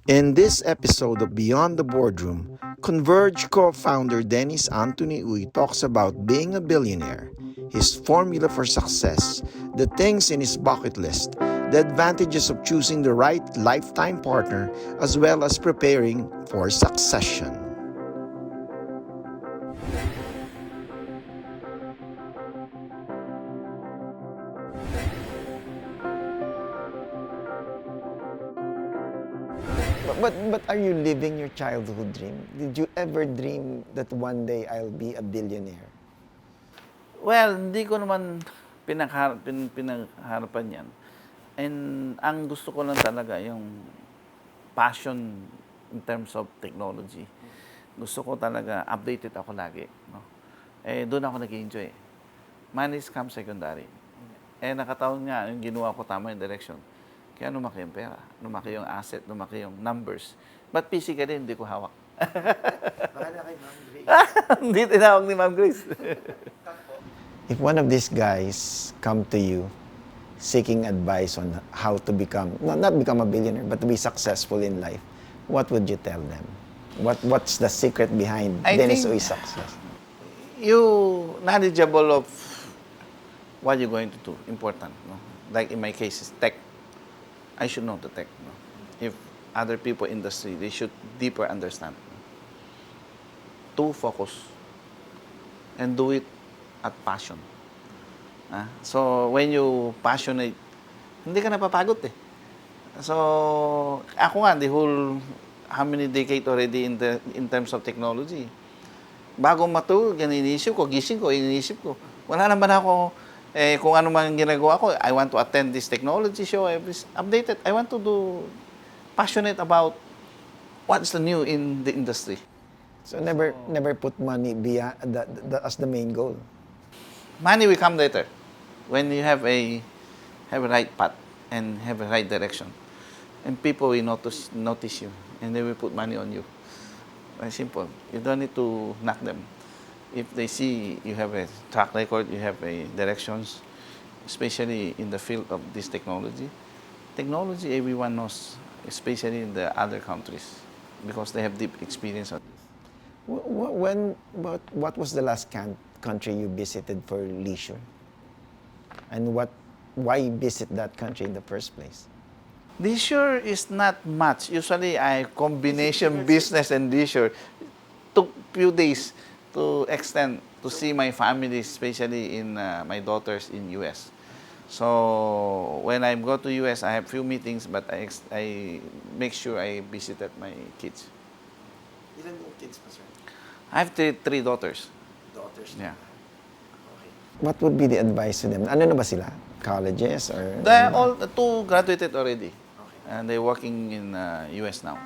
In this episode of Beyond the Boardroom, Converge co-founder Dennis Anthony Uy talks about being a billionaire, his formula for success, the things in his bucket list, the advantages of choosing the right lifetime partner, as well as preparing for succession. But are you living your childhood dream? Did you ever dream that one day I'll be a billionaire? Well, hindi ko naman pinagharapan yan. And ang gusto ko lang talaga yung passion in terms of technology. Gusto ko talaga updated ako lagi. No? Doon ako nag-enjoy. Money comes secondary. Nakataon nga, yung ginawa ko tama yung direction. Kaya lumaki yung pera, lumaki yung asset, lumaki yung numbers. But physically, hindi ko hawak. Baka na kay Ma'am Grace. Hindi tinawag ni Ma'am Grace. If one of these guys come to you seeking advice on how to become, not become a billionaire, but to be successful in life, what would you tell them? What's the secret behind Dennis Uy's success? You knowledgeable of what you're going to do, important. No? Like in my case, is tech. I should know the tech. No? If other people industry, they should deeper understand. To focus and do it at passion. So when you passionate, hindi ka napapagod eh. So ako nga, the whole how many decade already in terms of technology. Bago matulog, yan iniisip ko, gising ko, iniisip ko. Wala naman ako kung ano man ginagawa ko, I want to attend this technology show, I was updated. I want to do passionate about what's the new in the industry. So never put money as the main goal. Money will come later when you have a right path and have a right direction, and people will notice you, and they will put money on you. Very simple. You don't need to knock them. If they see you have a track record, you have a directions, especially in the field of this technology. Technology, everyone knows, especially in the other countries, because they have deep experience on this. What was the last country you visited for leisure? And why visit that country in the first place? Leisure is not much. Usually, I combination business and leisure. Took few days to extend to see my family, especially in my daughters in US. So when I go to US, I have few meetings, but I make sure I visited my kids. Ilan yung kids pa, sir? I have three daughters. Daughters? Yeah. Okay. What would be the advice to them? Ano na ba sila? Colleges or? All two graduated already. Okay. And they're working in US now.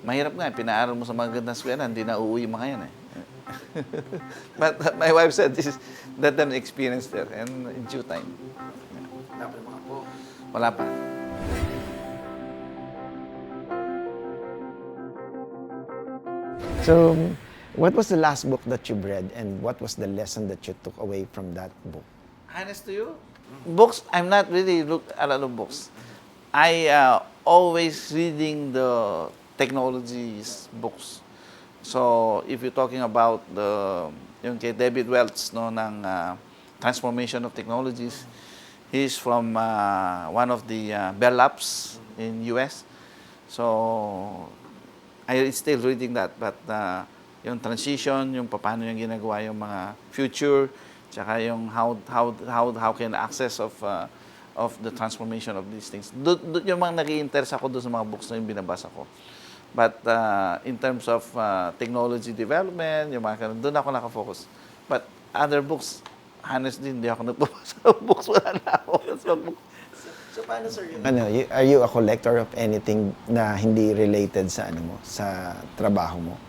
Mahirap nga, pinaaral mo sa magandang eskwela, hindi na uuwi mga yan eh. But my wife said, let them experience there and in due time. Wala pa mga po. Wala pa. So, what was the last book that you've read and what was the lesson that you took away from that book? Honest to you, books, I'm not really look a lot of books. I always reading the technologies books. So, if you're talking about yung kay David Welch, no, ng transformation of technologies, he's from one of the Bell Labs in US. So, I still reading that, but yung transition, yung paano yung ginagawa yung mga future, tsaka yung how can access of the transformation of these things. Yung mga nag-i-interest ako doon sa mga books na yung binabasa ko. But in terms of technology development, yung mga doon ako nakafocus. But other books, honestly, hindi ako nagbabasa ng books. Wala na ako sa book. So, paano, sir, yun? Are you a collector of anything na hindi related sa sa trabaho mo?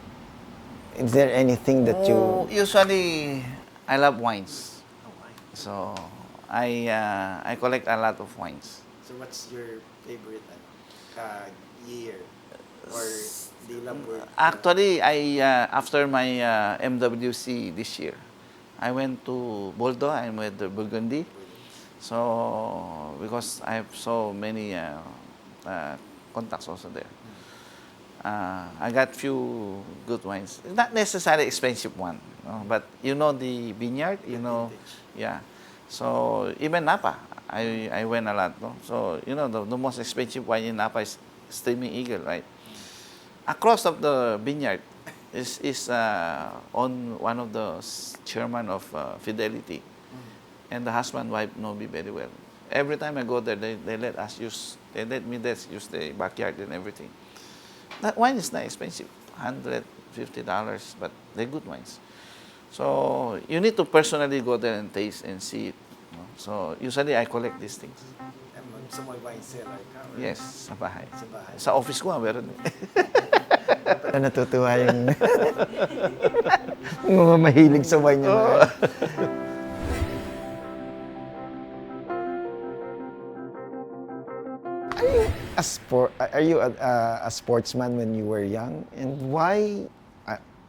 Is there anything that you... Usually, I love wines. So, I collect a lot of wines. So, what's your favorite year? Or do you love work? Actually, after my MWC this year, I went to Bordeaux. I went to Burgundy. So, because I have so many contacts also there. I got few good wines. Not necessarily expensive one, no? But you know the vineyard, you know, yeah. So even Napa, I went a lot, no? So you know the most expensive wine in Napa is Steaming Eagle, right? Across of the vineyard is on one of the chairman of Fidelity, and the husband wife know me very well. Every time I go there, they let us use, they let me use the backyard and everything. That wine is not expensive, $150, but they're good wines. So you need to personally go there and taste and see it. No? So usually I collect these things. Sa mga wine cellar ka? Yes, sa bahay. Sa bahay. Sa office ko, meron. Natutuwa yung mga mahilig sa wine yung mga. Are you a sportsman when you were young? And why,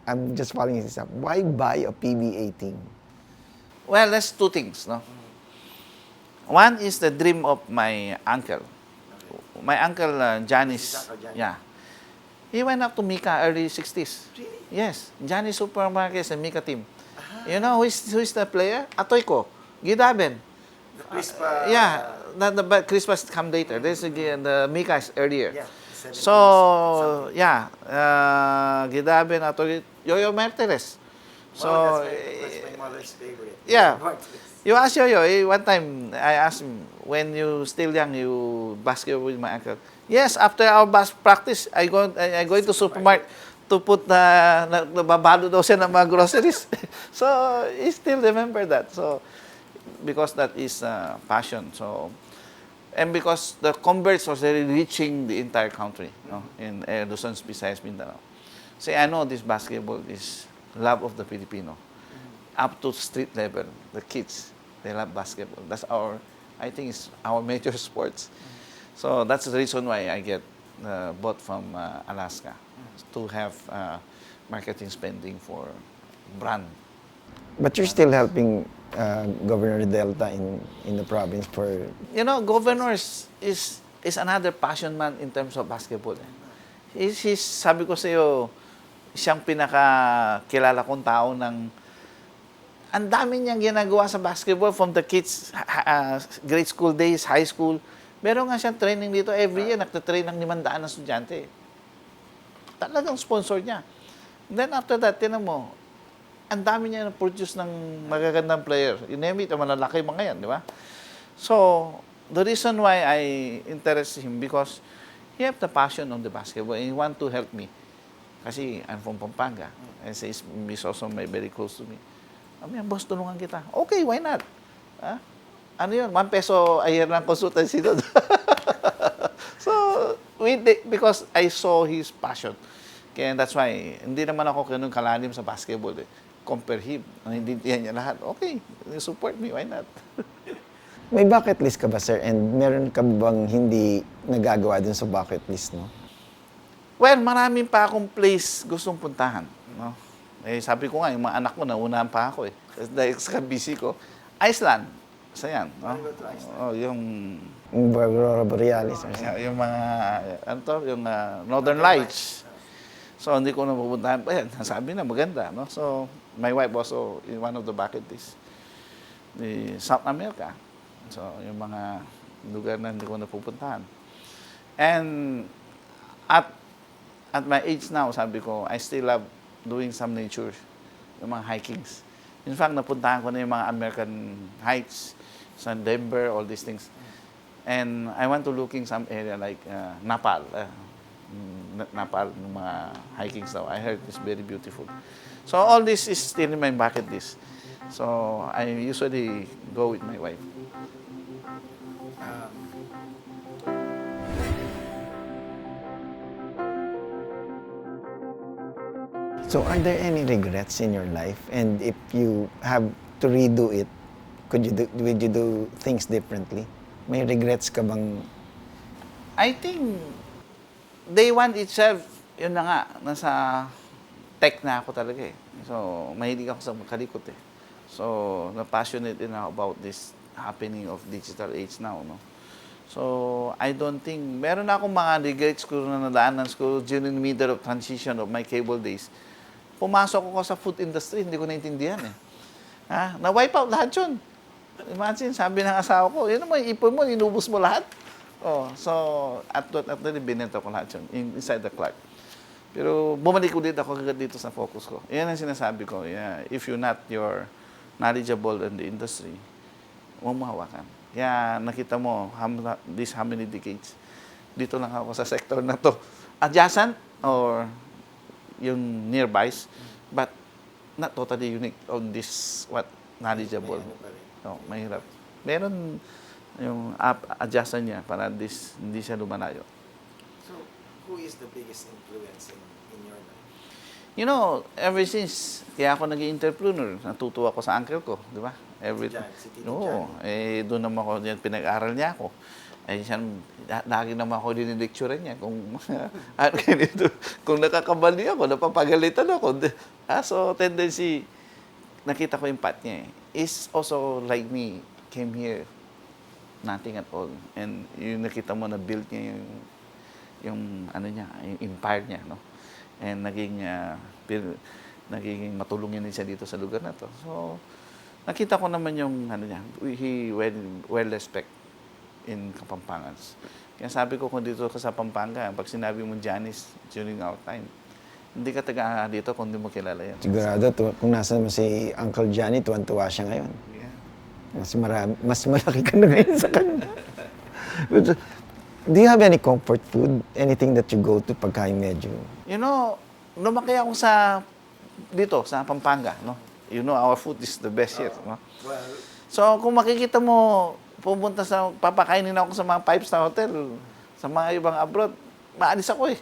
I'm just following this up, why buy a PBA team? Well, there's two things, no? One is the dream of my uncle. My uncle, Janice, yeah. He went up to Mika early 60s. Really? Yes, Janice Supermarkets and Mika team. You know who's the player? Atoyko, Gidaben. Yeah, but Christmas come later. This the Mika is earlier. Yeah, so yeah, Gidaben, Atoyko, Yoyo Merteres. So that's my mother's favorite. yeah. You ask Yoyo, one time I asked him, when you still young, you basketball with my uncle. Yes, after our practice, I go to supermarket to put nababalo daw siya ng mga groceries. So, he still remember that. So, because that is passion. So, and because the Converge was really reaching the entire country, no? In Luzon, Visayas, Mindanao. See, I know this basketball is love of the Filipino. Up to street level, the kids, they love basketball. That's I think it's our major sports. So that's the reason why I get bought from Alaska, to have marketing spending for brand. But you're still helping Governor Delta in the province for... You know, governor is another passion man in terms of basketball. He's sabi ko sa iyo, siyang pinakakilala kong tao ng ang dami niyang ginagawa sa basketball from the kids, grade school days, high school. Meron nga siyang training dito every year, nagtatrain ng 500 na estudyante. Talagang sponsor niya. Then after that, tinan mo, ang dami niya na-produce ng magagandang player. You name it, malalaki mga yan, di ba? So, the reason why I interest him because he have the passion on the basketball and he want to help me. Kasi I'm from Pampanga. And he's also very close to me. Boss, tulungan kita. Okay, why not? Ano yun? ₱1 a year lang consultancy doon. So, because I saw his passion. Kaya that's why, hindi naman ako ganun kalalim sa basketball. Compare him. Naintindihan niya lahat. Okay, support me, why not? May bucket list ka ba, sir? And meron ka bang hindi nagagawa dun sa bucket list, no? Well, maraming pa akong place gustong puntahan. No? Sabi ko nga, yung mga anak ko, naunahan pa ako . Dahil sa busy ko. Iceland. Isa yan. No? Yung Aurora Borealis. yung mga, yung Northern Lights. So, hindi ko na pupuntahan pa yan. Sabi na, maganda. No? So, my wife also, in one of the bucket list, the South America. So, yung mga lugar na hindi ko na pupuntahan. And, at my age now, sabi ko, I still love doing some nature, yung mga hikings. In fact, napuntahan ko na yung mga American Heights, sa Denver, all these things. And I want to looking some area like Nepal. Nepal, yung mga hikings daw. I heard it's very beautiful. So all this is still in my bucket list. So I usually go with my wife. So are there any regrets in your life? And if you have to redo it, would you do things differently? May regrets ka bang? I think day one itself, yun na nga, nasa tech na ako talaga eh. So, mahilig ako sa makalikot eh. So, na-passionate din ako about this happening of digital age now, no? So, I don't think, meron na akong mga regrets ko na nadaanan ko during the middle of transition of my cable days. Pumasok ako sa food industry, hindi ko naintindihan eh. Na-wipe out lahat yun. Imagine, sabi ng asawa ko, yun naman, ipon mo, inubos mo lahat. Oh, so, at the binenta ko lahat yun, inside the clock. Pero bumalik ulit ako agad dito sa focus ko. Yan ang sinasabi ko, if you're not knowledgeable in the industry, huwag mo hawakan. Kaya nakita mo, how many decades, dito lang ako sa sector na to. Adjacent or yung nearby, but not totally unique on this, knowledgeable. Mahirap. Meron yung adjacent niya para hindi siya lumalayo. So, who is the biggest influence in your life? You know, ever since, kaya ako naging entrepreneur, natutuwa ako sa uncle ko, di ba? Doon naman ako, pinag-aral niya ako. Siya, lagi naman ako dinilecturean niya kung kung nakakabali ako, napapagalitan ako. So, tendency, nakita ko yung path niya is also like me, came here, nothing at all. And yung nakita mo na build niya yung empire niya, no? And naging matulungin din siya dito sa lugar na to. So, nakita ko naman yung he well respect in Kapampangan. Kaya sabi ko, kung dito ka sa Pampanga, pag sinabi mo Janice during our time, hindi ka taga dito kung hindi mo kilala yan. Sigurado, kung nasa mo si Uncle Johnny, tuwan-tuwa siya ngayon. Yeah. Mas malaki ka na ngayon sa kanya. Do you have any comfort food? Anything that you go to pagka medyo? You know, lumaki ako dito, sa Pampanga, no? You know, our food is the best here, no? So, kung makikita mo, papakainin ako sa mga 5-star hotel, sa mga ibang abroad, maalis ako eh.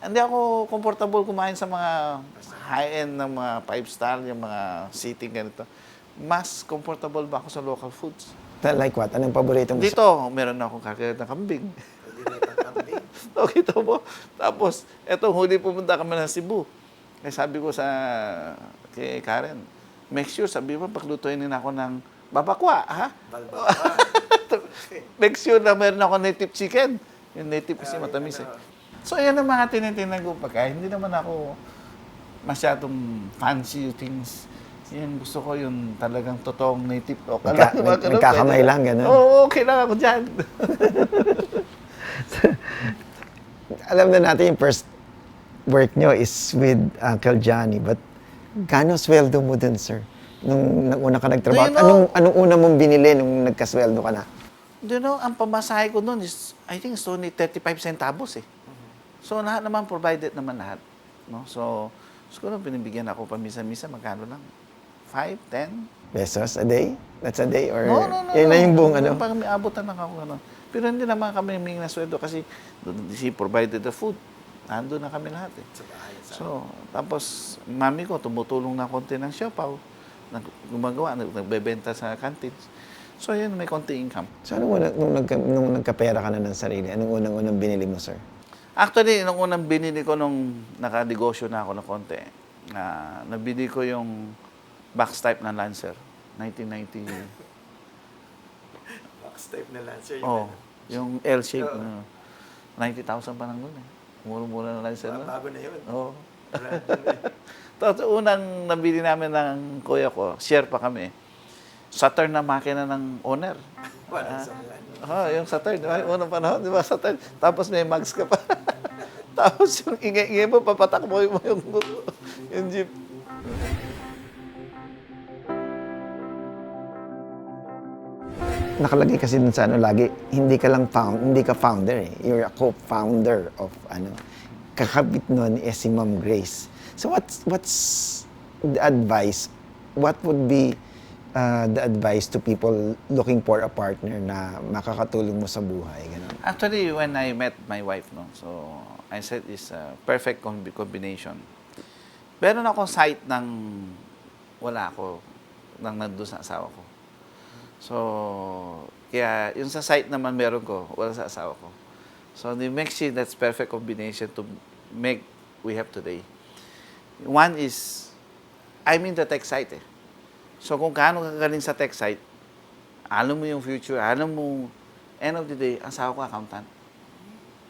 Hindi ako comfortable kumain sa mga high-end ng mga 5-star, yung mga seating ganito. Mas comfortable ba ako sa local foods? Like what? Anong paborito mo? Dito, meron na akong kakagat na kambing. Kita mo? Tapos, etong huli pumunta kami ng Cebu. Sabi ko kay Karen, make sure, sabi mo, paglutuin din ako ng babakwa, ha? Make sure na meron ako native chicken. Yung native kasi matamis eh. So, yan ang mga tinitingnan ko pagkain. Hindi naman ako masyadong fancy things. Yan, gusto ko yung talagang totoong native. Nagkakamay lang, gano'n? Oo, okay lang ako dyan. Alam na natin yung first work nyo is with Uncle Johnny, but gano'ng sweldo mo dun, sir? Nung una ka nagtrabaho, anong una mong binili nung nagkasweldo ka na? Ang pamasahe ko noon is, I think it's only 35 centavos eh. So, lahat naman, provided naman lahat. No? So, siguro pinibigyan ako paminsan-minsan, magkano lang? 5, 10? Pesos a day? That's a day? Or No. yun na yung buong ano? Parang may abutan lang ako. Pero hindi naman kami humingi na sweldo kasi she provided the food. Nandun na kami lahat eh. So, tapos, mami ko, tumutulong na konti ng siopaw. Gumagawa, nagbebenta sa canteen. So, yun, may konti income. So, nung nagkapera ka na ng sarili, anong unang binili mo, sir? Actually, nung unang binili ko nung nakanegosyo na ako ng konti, nabili ko yung box type ng Lancer, 1990. Box type na Lancer? Yung L-shape. 90,000 pa lang nun eh. Mura-mura na Lancer. Bago na yun. Oo. Tapos unang nabili namin ng kuya ko, share pa kami. Saturn na makina ng owner. Yung Saturn, unang panahon, di ba Saturn? Tapos may mags ka pa. Tapos yung ingay-ingay mo, papatakbo mo yung jeep. Nakalagay kasi dun sa lagi, hindi ka founder eh. You're a co-founder of kakabit nun si Ma'am Grace. So what's the advice? What would be the advice to people looking for a partner na makakatulong mo sa buhay? Ganun. Actually, when I met my wife, so I said it's a perfect combination. Meron akong site wala ako nang nandun sa asawa ko. So, kaya yung sa site naman meron ko, wala sa asawa ko. So, it makes it that's perfect combination to make we have today. One is, I'm in the tech site eh. So, kung kaano kagaling sa tech site, alam mo yung future, alam mo End of the day, asawa ko accountant.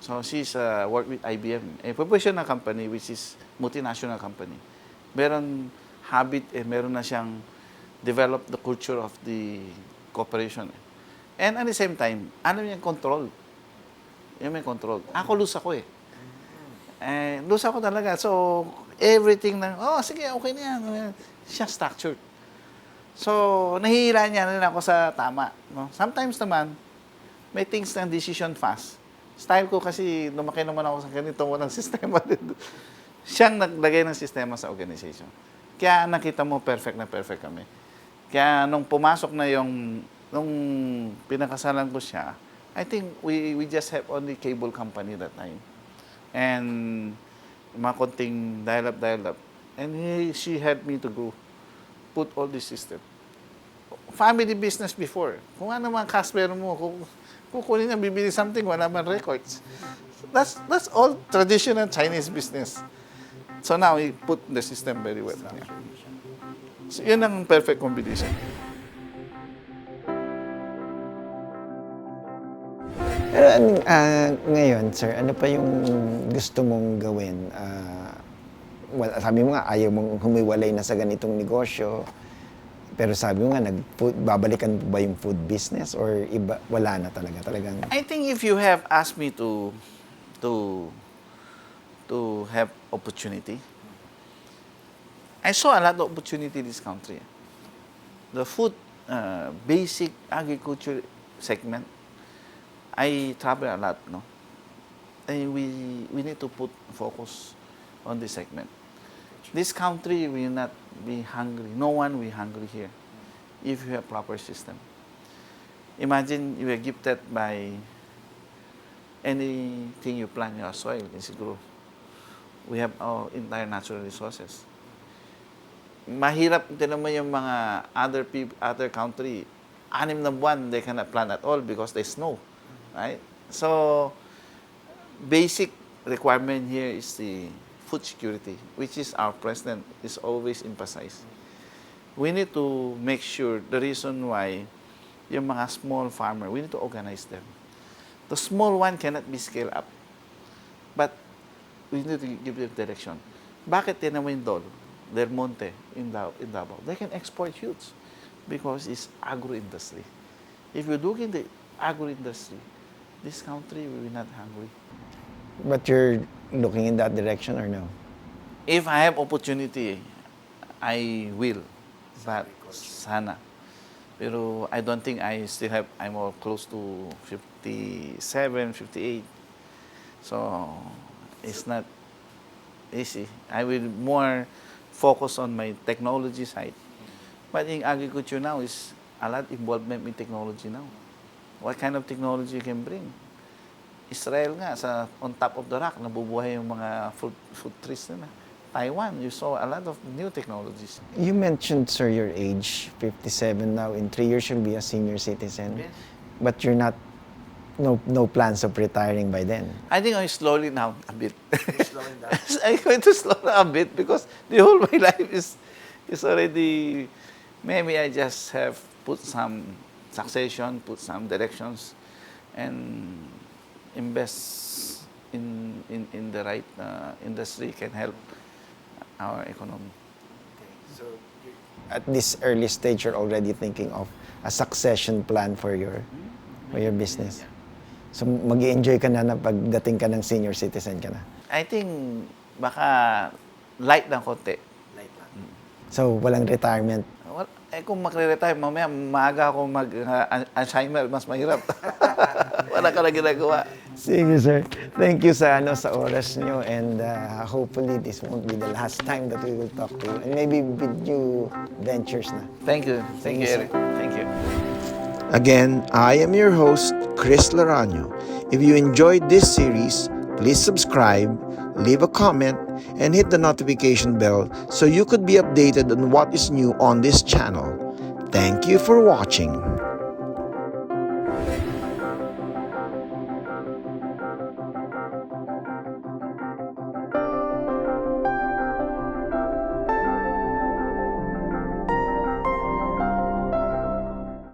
So she's work with IBM, a professional company which is multinational company. Meron habit meron na siyang develop the culture of the cooperation. And at the same time, ano yung control? Yung may control. Ako, loose ako eh. Loose ako talaga. So, everything na, sige, okay na yan. Siya structured. So, nahihila niya rin ako sa tama. No? Sometimes naman, may things na decision fast. Style ko kasi, lumaki naman ako sa ganito, walang sistema din. Siyang naglagay ng sistema sa organization. Kaya nakita mo, perfect na perfect kami. Kaya nung pumasok na nung pinakasalan ko siya, I think we just have only cable company that time. And mga konting dial up. And she helped me to go put all this system. Family business before. Kung ano mga customer mo, kukunin niya, bibili something, wala man records. That's all traditional Chinese business. So now, we put the system very well. Yeah. So yun ang perfect combination. Pero ngayon, sir, ano pa yung gusto mong gawin? Sabi mo nga, ayaw mong humiwalay na sa ganitong negosyo. Pero sabi mo nga, babalikan ba yung food business or iba, wala na talagang? I think if you have asked me to have opportunity, I saw a lot of opportunity in this country. The food, basic agriculture segment, I travel a lot, no? And we need to put focus on this segment. This country will not be hungry. No one will be hungry here if you have proper system. Imagine you are gifted by anything you plant in your soil is grow. We have our entire natural resources. Mahirap din naman yung mga other country. 6 na buwan, they cannot plant at all because there's snow. Right? So, basic requirement here is the food security, which is our president is always emphasized. We need to make sure the reason why yung mga small farmer, we need to organize them. The small one cannot be scaled up, but we need to give them direction. Bakit tinamin Dole, Del Monte, in Davao? They can export huge because it's agro-industry. If you look in the agro-industry, this country will be not hungry. But you're looking in that direction or no? If I have opportunity, I will. But sana. Pero I don't think I'm all close to 57, 58. So, it's not easy. I will more focus on my technology side. But in agriculture now is a lot involvement in technology now. What kind of technology you can bring? Israel nga, on top of the rock, nabubuhay yung mga fruit trees nila. Taiwan, you saw a lot of new technologies. You mentioned, sir, your age, 57 now. In 3 years, you'll be a senior citizen. Yes. But you're not, no plans of retiring by then. I think I'm slowly now a bit. Slowing down? I'm going to slow down a bit because the whole my life is already, maybe I just have put some succession, put some directions, and invest in the right industry can help our economy. Okay. So at this early stage, you're already thinking of a succession plan for your business. So mag-enjoy ka na pagdating ka ng senior citizen ka na. I think baka light lang konti. Light lang. So walang retirement. Kung magre-retire, mamaya maaga ako mag-Alzheimer, mas mahirap. Wala ka na ginagawa. Sige, sir. Thank you sa oras nyo, and hopefully this won't be the last time that we will talk to you. And maybe with new ventures na. Thank you. Thank you, Eric. Thank you. Again, I am your host, Chris Larano. If you enjoyed this series, please subscribe, leave a comment, and hit the notification bell so you could be updated on what is new on this channel. Thank you for watching.